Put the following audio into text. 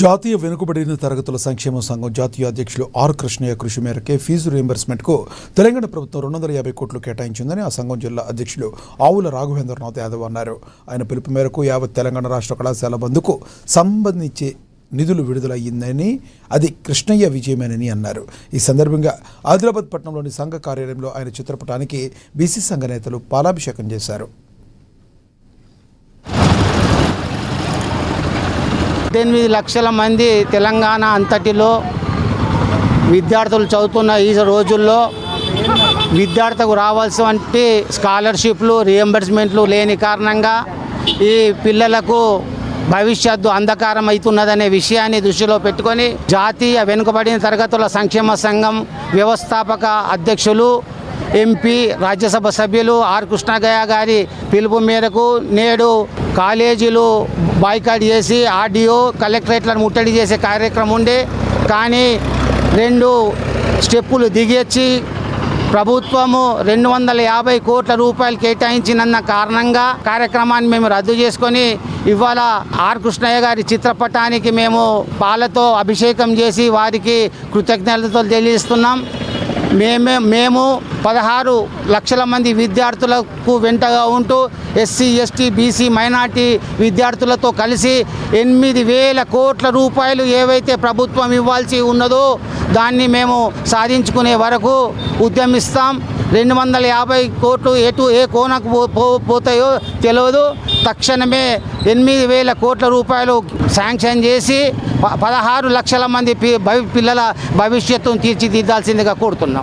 జాతీయ వెనుకబడిన తరగతుల సంక్షేమ సంఘం జాతీయ అధ్యక్షులు ఆర్ కృష్ణయ్య కృషి మేరకే ఫీజు రీయింబర్స్మెంట్కు తెలంగాణ ప్రభుత్వం 250 కోట్లు కేటాయించిందని ఆ సంఘం జిల్లా అధ్యక్షులు ఆవుల రాఘవేంద్రనాథ్ యాదవ్ అన్నారు. ఆయన పిలుపు మేరకు యావత్ తెలంగాణ రాష్ట్ర కళాశాల బంద్కు సంబంధించి నిధులు విడుదలయ్యిందని, అది కృష్ణయ్య విజయమేనని అన్నారు. ఈ సందర్భంగా ఆదిలాబాద్ పట్టణంలోని సంఘ కార్యాలయంలో ఆయన చిత్రపటానికి బీసీ సంఘ నేతలు పాలాభిషేకం చేశారు. 8 లక్షల మంది తెలంగాణ అంతటిలో విద్యార్థులు చదువుతున్న ఈ రోజుల్లో విద్యార్థులకు రావాల్సినటువంటి స్కాలర్షిప్లు రీఎంబర్స్మెంట్లు లేని కారణంగా ఈ పిల్లలకు భవిష్యత్తు అంధకారం అవుతున్నదనే విషయాన్ని దృష్టిలో పెట్టుకొని జాతీయ వెనుకబడిన తరగతుల సంక్షేమ సంఘం వ్యవస్థాపక అధ్యక్షులు ఎంపీ రాజ్యసభ సభ్యులు ఆర్ కృష్ణయ్య గారి పిలుపు మేరకు నేడు కాలేజీలు బాయ్కాట్ చేసి ఆర్డీఓ కలెక్టరేట్లను ముట్టడి చేసే కార్యక్రమం ఉండే, కానీ 2 స్టెప్పులు దిగొచ్చి ప్రభుత్వము 250 కోట్ల రూపాయలు కేటాయించినందున కారణంగా కార్యక్రమాన్ని మేము రద్దు చేసుకొని ఇవాళ ఆర్ కృష్ణయ్య గారి చిత్రపటానికి మేము పాలతో అభిషేకం చేసి వారికి కృతజ్ఞతలు తెలియజేస్తున్నాం. మేము 16 లక్షల మంది విద్యార్థులకు వెంటగా ఉంటూ ఎస్సీ ఎస్టీ బీసీ మైనార్టీ విద్యార్థులతో కలిసి 8,000 కోట్ల రూపాయలు ఏవైతే ప్రభుత్వం ఇవ్వాల్సి ఉన్నదో దాన్ని మేము సాధించుకునే వరకు ఉద్యమిస్తాం. 250 కోట్లు ఏ కోనకు పోతాయో తెలియదు. తక్షణమే 8,000 కోట్ల రూపాయలు శాంక్షన్ చేసి 16 లక్షల మంది పిల్లల భవిష్యత్తును తీర్చిదిద్దాల్సిందిగా కోరుతున్నాం.